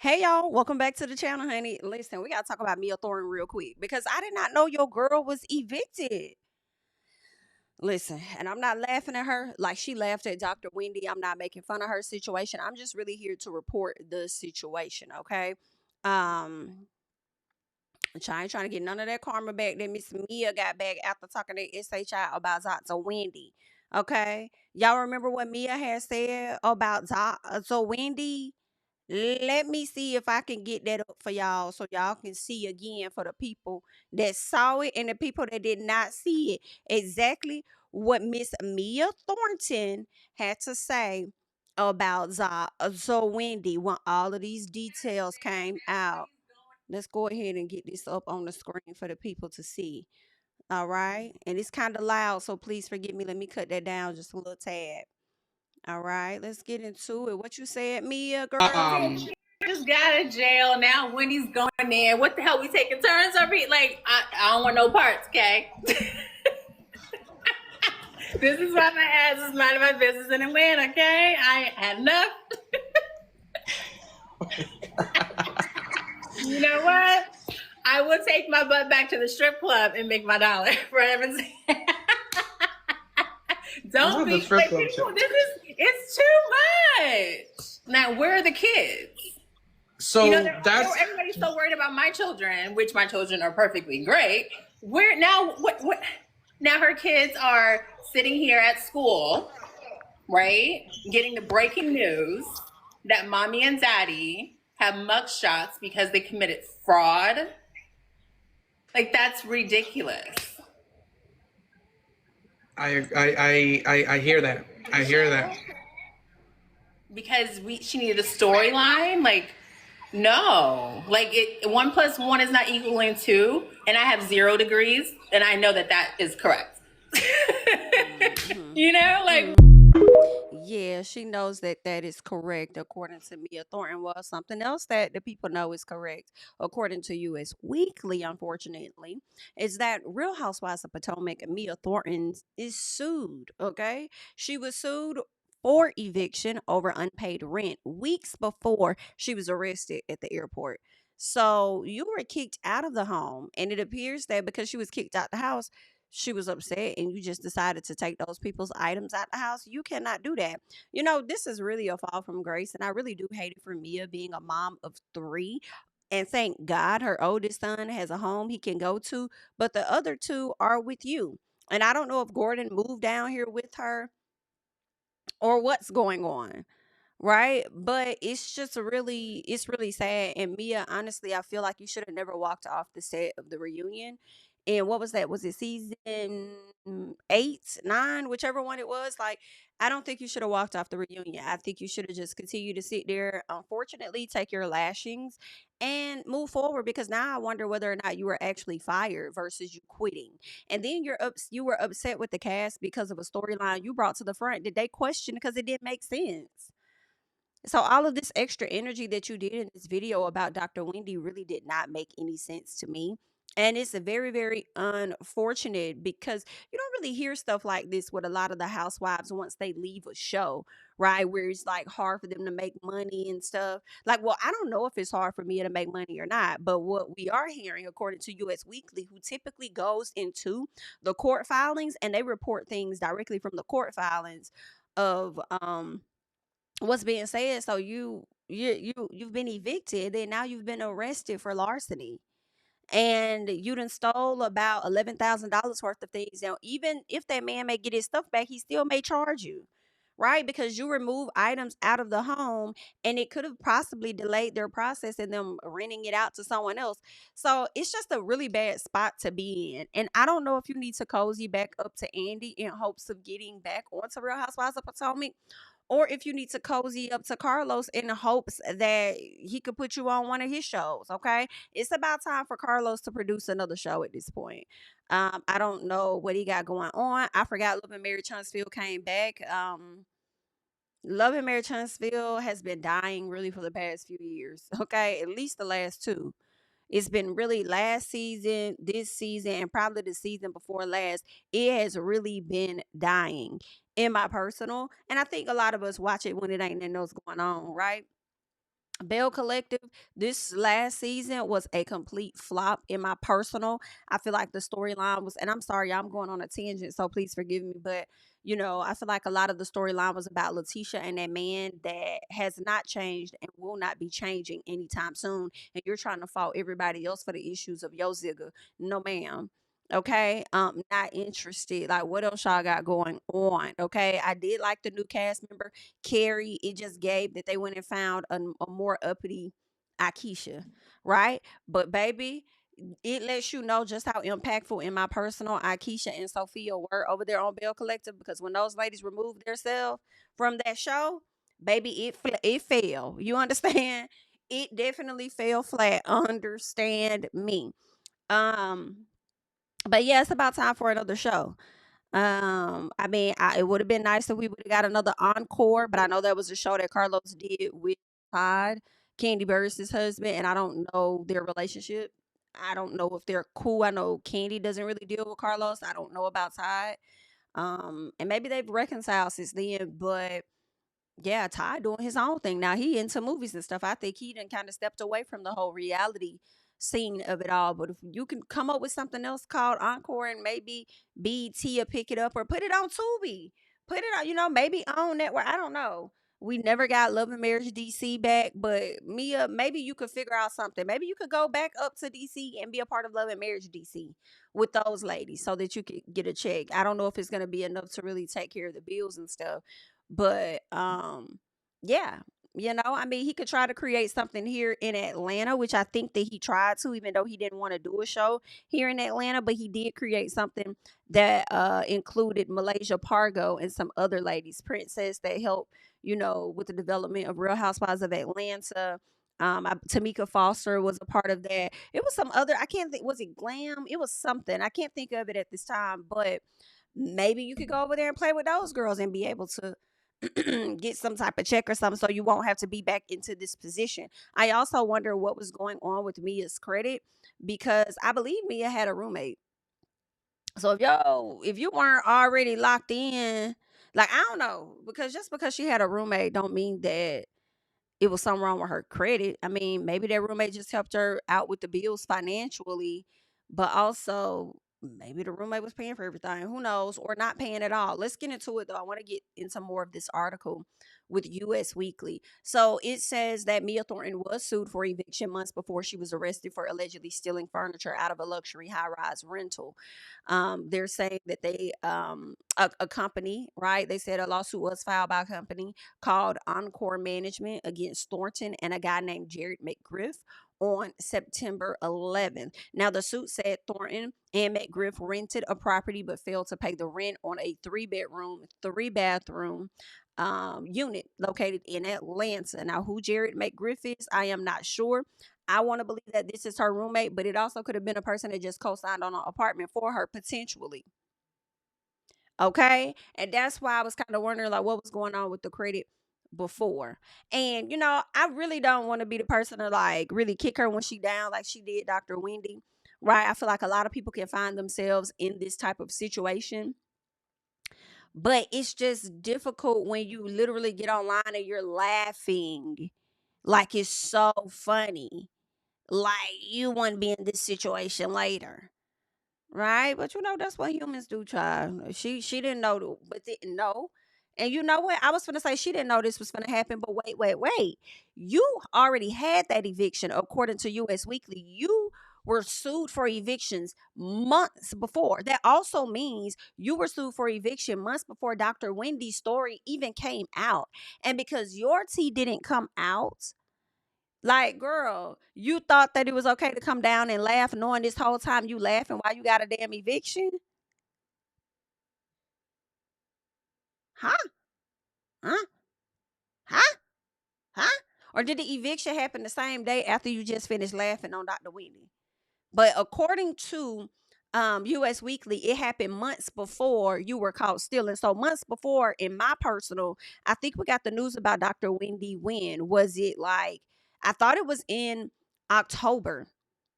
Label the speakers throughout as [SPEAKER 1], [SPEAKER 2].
[SPEAKER 1] Hey y'all, welcome back to the channel, honey. Listen, we gotta talk about Mia Thornton real quick because I did not know your girl was evicted. Listen, and I'm not laughing at her like she laughed at Dr. Wendy. I'm not making fun of her situation. I'm just really here to report the situation, okay? Um, I ain't trying to get none of that karma back that Miss Mia got back after talking to SHI about Dr. Wendy. Okay, y'all remember what Mia had said about Dr. Wendy? Let me see if I can get that up for y'all so y'all can see again for the people that saw it and the people that did not see it. Exactly what Miss Mia Thornton had to say about Wendy when all of these details came out. Let's go ahead and get this up on the screen for the people to see. All right. And it's kind of loud, so please forgive me. Let me cut that down just a little tad. All right, let's get into it. What you said, Mia, girl?
[SPEAKER 2] Just got out of jail. Now Wendy's going there. What the hell? We taking turns over here? Like, I don't want no parts, okay? This is why my ass is minding my business in Atlanta, okay? I ain't had enough. You know what? I will take my butt back to the strip club and make my dollar. For heaven's sake. Don't be like, people, it's too much. Now, where are the kids?
[SPEAKER 3] So
[SPEAKER 2] everybody's so worried about my children, which my children are perfectly great. Where now? What? Now her kids are sitting here at school, right? Getting the breaking news that mommy and daddy have mugshots because they committed fraud. Like, that's ridiculous.
[SPEAKER 3] I hear that. I hear that.
[SPEAKER 2] Because she needed a storyline, like. No, like 1 + 1 is not equaling 2, and I have 0 degrees, and I know that is correct. You know, like.
[SPEAKER 1] Yeah, she knows that is correct according to Mia Thornton. Well, something else that the people know is correct according to US Weekly, unfortunately, is that Real Housewives of Potomac, Mia Thornton, is sued. Okay, she was sued for eviction over unpaid rent weeks before she was arrested at the airport. So you were kicked out of the home, and it appears that because she was kicked out the house, she was upset and you just decided to take those people's items out the house. You cannot do that. You know, this is really a fall from grace, and I really do hate it for Mia being a mom of 3. And thank God her oldest son has a home he can go to, but the other 2 are with you. And I don't know if Gordon moved down here with her or what's going on, right? But it's really sad. And Mia, honestly, I feel like you should have never walked off the set of the reunion. And what was that? Was it season 8, 9, whichever one it was? Like, I don't think you should have walked off the reunion. I think you should have just continued to sit there, unfortunately, take your lashings and move forward, because now I wonder whether or not you were actually fired versus you quitting. And then you were upset with the cast because of a storyline you brought to the front. Did they question because it didn't make sense? So all of this extra energy that you did in this video about Dr. Wendy really did not make any sense to me. And it's a very, very unfortunate because you don't really hear stuff like this with a lot of the housewives once they leave a show, right? Where it's like hard for them to make money and stuff. Like, well, I don't know if it's hard for me to make money or not, but what we are hearing, according to US Weekly, who typically goes into the court filings and they report things directly from the court filings of what's being said. So you've been evicted, and now you've been arrested for larceny, and you done stole about $11,000 worth of things. Now, even if that man may get his stuff back, he still may charge you, right? Because you remove items out of the home, and it could have possibly delayed their process and them renting it out to someone else. So it's just a really bad spot to be in. And I don't know if you need to cozy back up to Andy in hopes of getting back onto Real Housewives of Potomac, or if you need to cozy up to Carlos in the hopes that he could put you on one of his shows. Okay, it's about time for Carlos to produce another show at this point. I don't know what he got going on. I forgot Love and Mary Huntsville came back. Love and Mary Huntsville has been dying really for the past few years. Okay, at least the last 2. It's been really last season, this season, and probably the season before last. It has really been dying in my personal. And I think a lot of us watch it when it ain't nothing else going on, right? Bell Collective, this last season was a complete flop in my personal. I feel like the storyline was, and I'm sorry, I'm going on a tangent, so please forgive me, but I feel like a lot of the storyline was about Letitia and that man that has not changed and will not be changing anytime soon. And you're trying to fault everybody else for the issues of your zigga. No, ma'am. Okay, not interested. Like, what else y'all got going on? Okay, I did like the new cast member Carrie. It just gave that they went and found a more uppity Akeisha, right? But baby, it lets you know just how impactful in my personal Akeisha and Sophia were over there on Bell Collective, because when those ladies removed themselves from that show, baby, it fell. You understand? It definitely fell flat. Understand me. Um, but yeah, it's about time for another show. I mean, it would have been nice if we would have got another encore, but I know that was a show that Carlos did with Todd, Candy Burris' husband, and I don't know their relationship. I don't know if they're cool. I know Candy doesn't really deal with Carlos. I don't know about Todd. And maybe they've reconciled since then, but yeah, Ty doing his own thing. Now he into movies and stuff. I think he done kind of stepped away from the whole reality scene of it all. But if you can come up with something else called Encore, and maybe BT will pick it up or put it on Tubi. Put it on, maybe on network. I don't know. We never got Love and Marriage DC back, but Mia, maybe you could figure out something. Maybe you could go back up to DC and be a part of Love and Marriage DC with those ladies so that you could get a check. I don't know if it's gonna be enough to really take care of the bills and stuff, but yeah, I mean, he could try to create something here in Atlanta, which I think that he tried to, even though he didn't want to do a show here in Atlanta, but he did create something that included Malaysia Pargo and some other ladies, Princess, that helped, with the development of Real Housewives of Atlanta. Tamika Foster was a part of that. It was some other, I can't think, was it Glam? It was something. I can't think of it at this time, but maybe you could go over there and play with those girls and be able to get some type of check or something, so you won't have to be back into this position. I also wonder what was going on with Mia's credit, because I believe Mia had a roommate. So if you weren't already locked in, like, I don't know, because just because she had a roommate don't mean that it was something wrong with her credit. I mean, maybe that roommate just helped her out with the bills financially, but also maybe the roommate was paying for everything. Who knows? Or not paying at all. Let's get into it though. I want to get into more of this article with US Weekly. So it says that Mia Thornton was sued for eviction months before she was arrested for allegedly stealing furniture out of a luxury high-rise rental. They're saying that a company, right? They said a lawsuit was filed by a company called Encore Management against Thornton and a guy named Jared McGriff on September 11th. Now, the suit said Thornton and McGriff rented a property but failed to pay the rent on a 3-bedroom, 3-bathroom unit located in Atlanta. Now, who Jared McGriff is, I am not sure. I want to believe that this is her roommate, but it also could have been a person that just co-signed on an apartment for her potentially. Okay. And that's why I was kind of wondering like what was going on with the credit before. And I really don't want to be the person to like really kick her when she down like she did Dr. Wendy. Right. I feel like a lot of people can find themselves in this type of situation. But it's just difficult when you literally get online and you're laughing. Like it's so funny. Like you wouldn't be in this situation later. Right? But that's what humans do, child. She didn't know, but didn't know. And you know what? I was gonna say she didn't know this was gonna happen, but wait. You already had that eviction according to US Weekly. You were sued for evictions months before. That also means you were sued for eviction months before Dr. Wendy's story even came out. And because your tea didn't come out, like, girl, you thought that it was okay to come down and laugh, knowing this whole time you laughing while you got a damn eviction? Huh? Huh? Huh? Huh? Or did the eviction happen the same day after you just finished laughing on Dr. Whitney? But according to US Weekly, it happened months before you were caught stealing. So months before, in my personal, I think we got the news about Dr. Wendy when. Was it like, I thought it was in October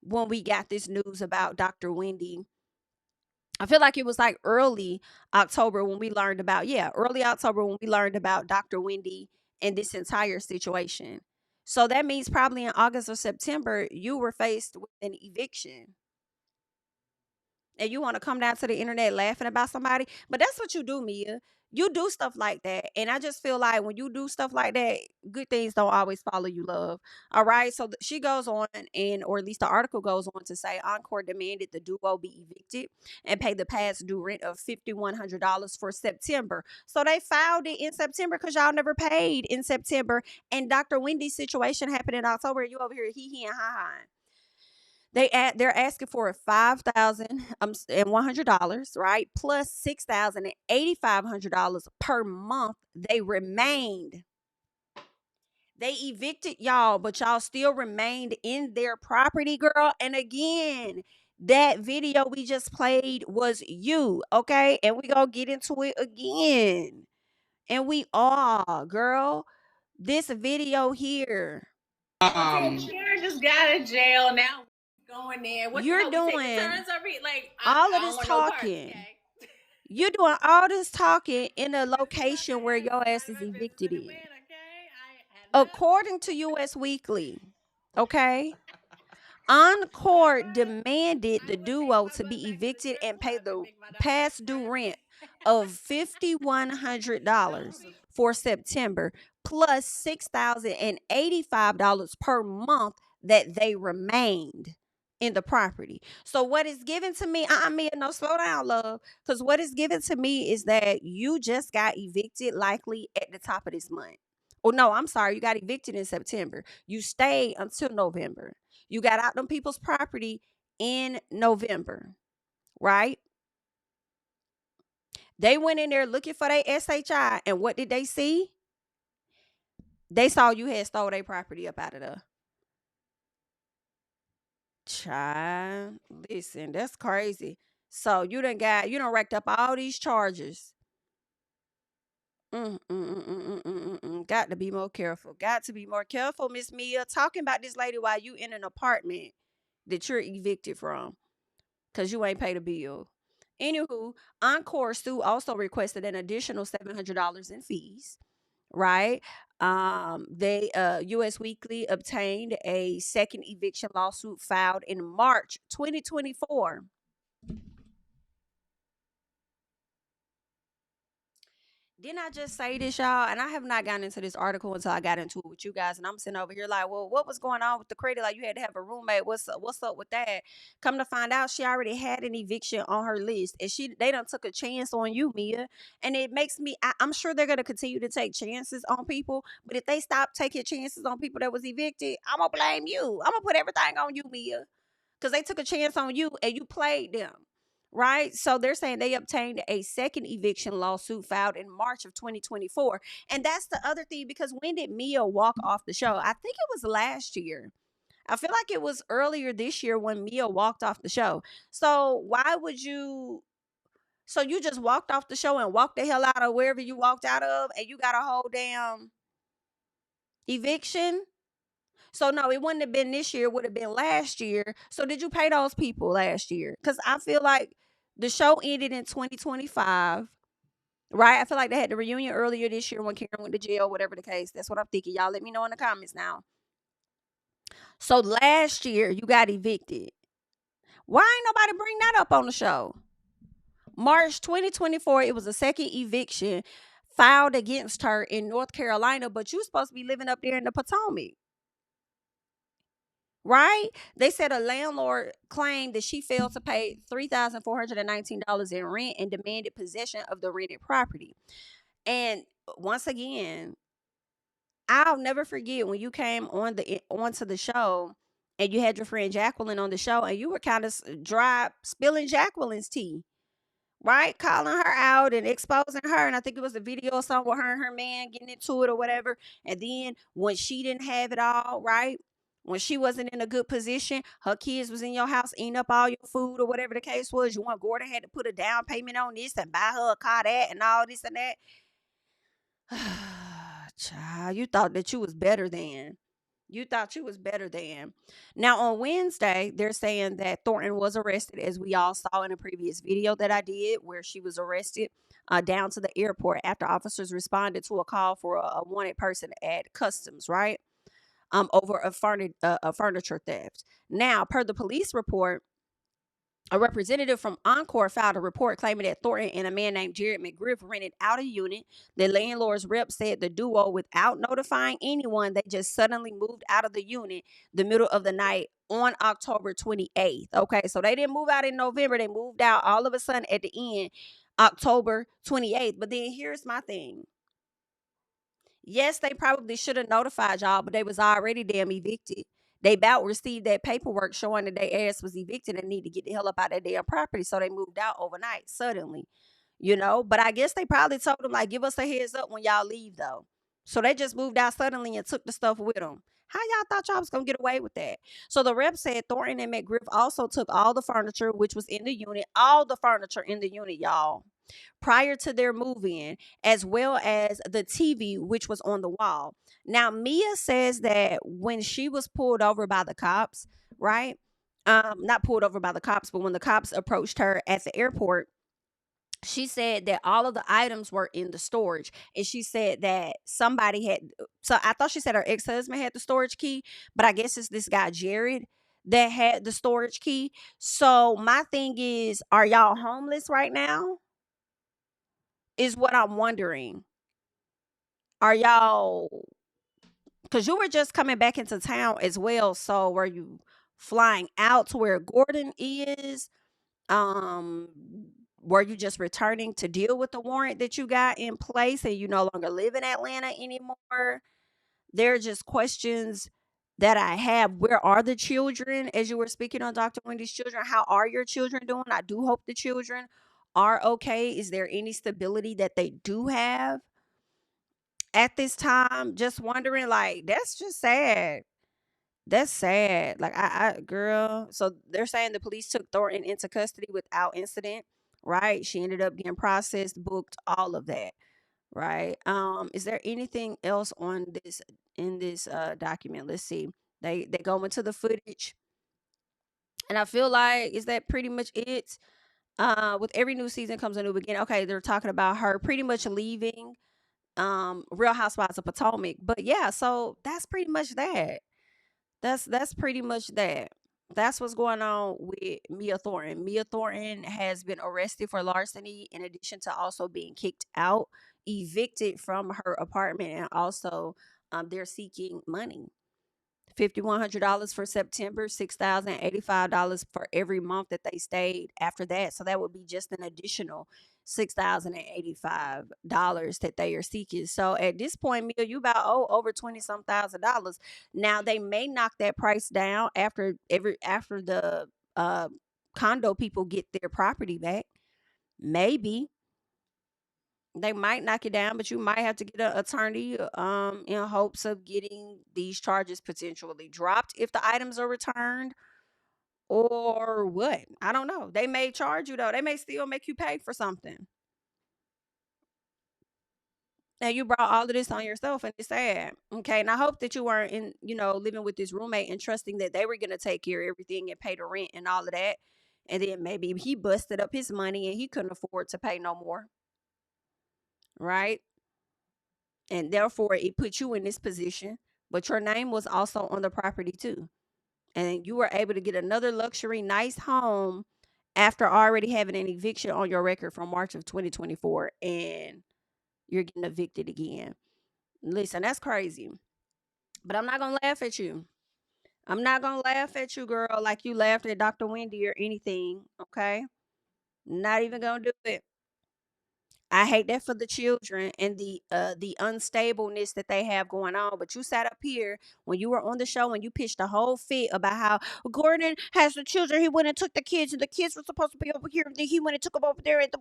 [SPEAKER 1] when we got this news about Dr. Wendy. I feel like it was like early October when we learned about, yeah, early October when we learned about Dr. Wendy and this entire situation. So that means probably in August or September, you were faced with an eviction. And you want to come down to the internet laughing about somebody. But that's what you do, Mia. You do stuff like that. And I just feel like when you do stuff like that, good things don't always follow you, love. All right. So she goes on, and or at least the article goes on to say Encore demanded the duo be evicted and pay the past due rent of $5,100 for September. So they filed it in September because y'all never paid in September. And Dr. Wendy's situation happened in October. You over here hee and ha ha. They're asking for $5,100, right? Plus $6,8500 per month. They remained. They evicted y'all, but y'all still remained in their property, girl. And again, that video we just played was you, okay? And we gonna get into it again. And we are, girl. This video here.
[SPEAKER 2] Karen just got out of jail now. Going in. What
[SPEAKER 1] You're
[SPEAKER 2] the hell?
[SPEAKER 1] doing
[SPEAKER 2] Like
[SPEAKER 1] all of this talking. Okay? You're doing all this talking in a location where your ass is evicted in. According to US Weekly, okay? Encore demanded the duo to be evicted and pay the past due rent of $5,100 for September, plus $6,085 per month that they remained in the property. So what is given to me, I mean, no, slow down, love, because what is given to me is that you just got evicted likely at the top of this month. Oh no, I'm sorry, you got evicted in September. You stayed until November. You got out them people's property in November, right? They went in there looking for their SHI, and what did they see? They saw you had stole their property up out of there. Child, listen, that's crazy. So you done racked up all these charges. Got to be more careful. Got to be more careful, Miss Mia. Talking about this lady while you in an apartment that you're evicted from because you ain't paid a bill. Anywho, Encore Sue also requested an additional $700 in fees. Right? They US Weekly obtained a second eviction lawsuit filed in March 2024. Didn't I just say this, y'all? And I have not gotten into this article until I got into it with you guys. And I'm sitting over here like, well, what was going on with the credit? Like, you had to have a roommate. What's up with that? Come to find out, she already had an eviction on her list, and they done took a chance on you, Mia. And it makes me, I'm sure they're gonna continue to take chances on people. But if they stop taking chances on people that was evicted, I'm gonna blame you. I'm gonna put everything on you, Mia, because they took a chance on you and you played them. Right? So they're saying they obtained a second eviction lawsuit filed in March of 2024. And that's the other thing, because when did Mia walk off the show? I think it was last year. I feel like it was earlier this year when Mia walked off the show. So why would you? So you just walked off the show and walked the hell out of wherever you walked out of, and you got a whole damn eviction? So no, it wouldn't have been this year. It would have been last year. So did you pay those people last year? Because I feel like the show ended in 2025, right? I feel like they had the reunion earlier this year when Karen went to jail, whatever the case. That's what I'm thinking. Y'all let me know in the comments now. So last year you got evicted. Why ain't nobody bring that up on the show? March 2024, it was a second eviction filed against her in North Carolina, but you supposed to be living up there in the Potomac. Right? They said a landlord claimed that she failed to pay $3,419 in rent and demanded possession of the rented property. And once again, I'll never forget when you came onto the show and you had your friend Jacqueline on the show, and you were kind of dry spilling Jacqueline's tea. Right? Calling her out and exposing her. And I think it was a video or something with her and her man getting into it or whatever. And then when she didn't have it all, right? When she wasn't in a good position, her kids was in your house eating up all your food or whatever the case was. You want Gordon had to put a down payment on this and buy her a car that and all this and that. Child, you thought that you was better than. You thought you was better than. Now, on Wednesday, they're saying that Thornton was arrested, as we all saw in a previous video that I did, where she was arrested down to the airport after officers responded to a call for a wanted person at customs, right? over a furniture theft. Now, per the police report, a representative from Encore filed a report claiming that Thornton and a man named Jared McGriff rented out a unit. The landlord's rep said the duo, without notifying anyone, they just suddenly moved out of the unit the middle of the night on October 28th. Okay, so they didn't move out in November. They moved out all of a sudden at the end, October 28th. But then here's my thing. Yes, they probably should have notified y'all, but they was already damn evicted. They about received that paperwork showing that their ass was evicted and need to get the hell up out of that damn property. So they moved out overnight, suddenly, But I guess they probably told them, like, give us a heads up when y'all leave, though. So they just moved out suddenly and took the stuff with them. How y'all thought y'all was gonna get away with that? So the rep said Thornton and McGriff also took all the furniture which was in the unit, all the furniture in the unit, y'all, prior to their move in, as well as the TV, which was on the wall. Now, Mia says that when she was pulled over by the cops, right? Not pulled over by the cops, but when the cops approached her at the airport, she said that all of the items were in the storage. And she said that somebody had, so I thought she said her ex-husband had the storage key, but I guess it's this guy, Jared, that had the storage key. So my thing is, are y'all homeless right now? Is what I'm wondering. Are y'all, because you were just coming back into town as well. So were you flying out to where Gordon is? Um, were you just returning to deal with the warrant that you got in place and you no longer live in Atlanta anymore? There are just questions that I have. Where are the children? As you were speaking on Dr. Wendy's children, how are your children doing? I do hope the children are okay. Is there any stability that they do have at this time? Just wondering, like, that's just sad. That's sad. Like, girl. So they're saying the police took Thornton into custody without incident, right? She ended up getting processed, booked, all of that, right? Is there anything else on this in this document? Let's see. They go into the footage, and I feel like, is that pretty much it? With every new season comes a new beginning. Okay, they're talking about her pretty much leaving Real Housewives of Potomac. But yeah, so that's pretty much that. That's pretty much that. That's what's going on with Mia Thornton. Mia Thornton has been arrested for larceny in addition to also being kicked out, evicted from her apartment, and also they're seeking money. $5,100 for September, $6,085 for every month that they stayed after that. So that would be just an additional $6,085 that they are seeking. So at this point, Mia, you about over 20 some $1,000. Now they may knock that price down after the condo people get their property back. Maybe they might knock it down, but you might have to get an attorney in hopes of getting these charges potentially dropped if the items are returned, or what. I don't know. They may charge you, though. They may still make you pay for something. Now you brought all of this on yourself, and it's sad. Okay, and I hope that you weren't living with this roommate and trusting that they were gonna take care of everything and pay the rent and all of that. And then maybe he busted up his money and he couldn't afford to pay no more. Right? And therefore it put you in this position, but your name was also on the property too, and you were able to get another luxury nice home after already having an eviction on your record from March of 2024, and you're getting evicted again. Listen, that's crazy, but I'm not gonna laugh at you. I'm not gonna laugh at you, girl, like you laughed at Dr. Wendy or anything. Okay, not even gonna do it. I hate that for the children and the unstableness that they have going on. But you sat up here when you were on the show and you pitched a whole fit about how Gordon has the children. He went and took the kids, and the kids were supposed to be over here. And then he went and took them over there, and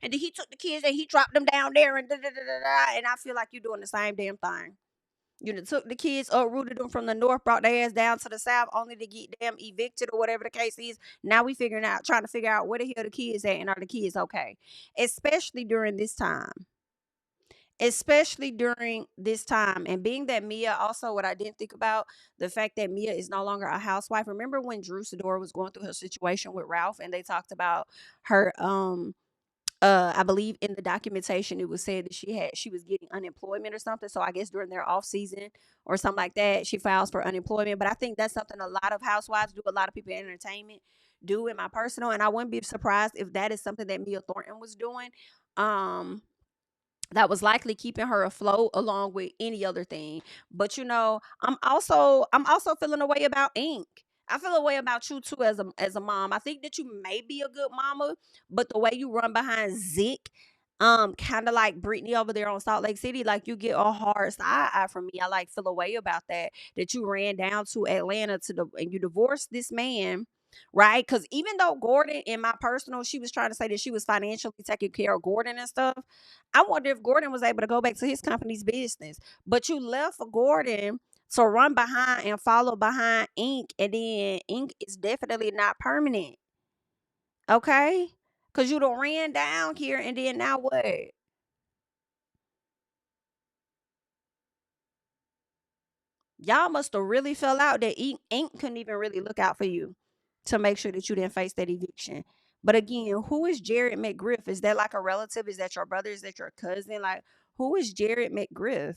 [SPEAKER 1] and then he took the kids and he dropped them down there, and and I feel like you're doing the same damn thing. You know, took the kids, uprooted them from the north, brought their ass down to the south, only to get them evicted or whatever the case is. Now we trying to figure out where the hell the kids at, and are the kids okay? Especially during this time. Especially during this time. And being that Mia, also what I didn't think about, the fact that Mia is no longer a housewife. Remember when Drew Sidora was going through her situation with Ralph, and they talked about her I believe in the documentation it was said that she was getting unemployment or something. So I guess during their off season or something like that, she files for unemployment. But I think that's something a lot of housewives do, a lot of people in entertainment do, in my personal, and I wouldn't be surprised if that is something that Mia Thornton was doing. Um that was likely keeping her afloat along with any other thing. But I'm also feeling a way about Ink. I feel a way about you too as a mom. I think that you may be a good mama, but the way you run behind Zick, kind of like Brittany over there on Salt Lake City, like you get a hard side eye from me. I like feel a way about that. That you ran down to Atlanta and you divorced this man, right? Because even though Gordon, in my personal, she was trying to say that she was financially taking care of Gordon and stuff. I wonder if Gordon was able to go back to his company's business. But you left for Gordon to run behind and follow behind Ink, and then Ink is definitely not permanent. Okay? Cause you done ran down here and then now what? Y'all must have really fell out that Ink couldn't even really look out for you to make sure that you didn't face that eviction. But again, who is Jared McGriff? Is that like a relative? Is that your brother? Is that your cousin? Like, who is Jared McGriff?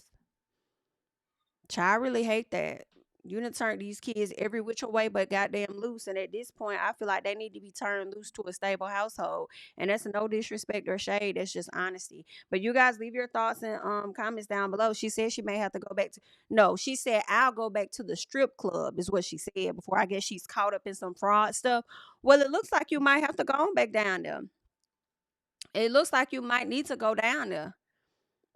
[SPEAKER 1] Child, I really hate that. You done turned these kids every which way but goddamn loose. And at this point, I feel like they need to be turned loose to a stable household. And that's no disrespect or shade. That's just honesty. But you guys leave your thoughts and comments down below. She said she may have to go back to no, she said I'll go back to the strip club, is what she said before. I guess she's caught up in some fraud stuff. Well, it looks like you might have to go on back down there. It looks like you might need to go down there.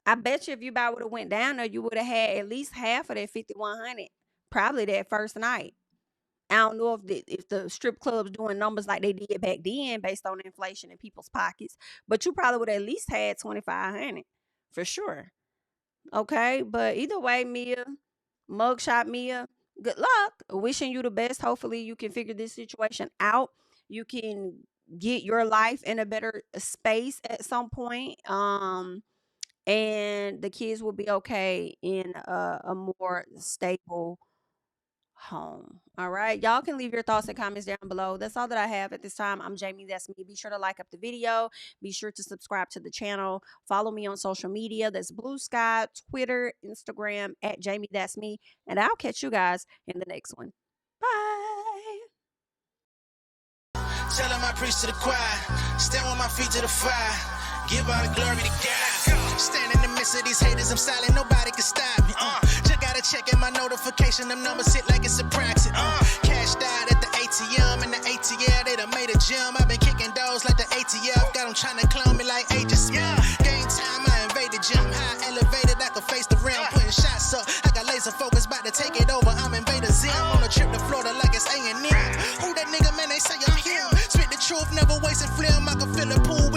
[SPEAKER 1] I bet you if you about would have went down there, you would have had at least half of that 5,100. Probably that first night. I don't know if the strip clubs doing numbers like they did back then based on inflation in people's pockets, but you probably would have at least had 2,500 for sure. Okay, but either way, Mia, mugshot Mia, good luck. Wishing you the best. Hopefully, you can figure this situation out. You can get your life in a better space at some point. And the kids will be okay in a more stable home. All right. Y'all can leave your thoughts and comments down below. That's all that I have at this time. I'm Jamie. That's me. Be sure to like up the video. Be sure to subscribe to the channel. Follow me on social media. That's Blue Sky, Twitter, Instagram at Jamie. That's me. And I'll catch you guys in the next one. Bye.
[SPEAKER 4] Tell him I preach to the choir. Stand with my feet to the fire. Give all the glory to God. Stand in the midst of these haters. I'm silent. Nobody can stop me. Just gotta check in my notification. Them numbers hit like it's a praxis. Cashed out at the ATM and the ATL. They done made a gym. I've been kicking doors like the ATF. Got them trying to clone me like Agents. Game time, I invaded gym. High elevated, I can face the rim. Putting shots up. I got laser focus, about to take it over. I'm Invader Zim. On a trip to Florida like it's A&M. Who that nigga, man? They say I'm him. Spit the truth, never wasting film. I can feel the pool.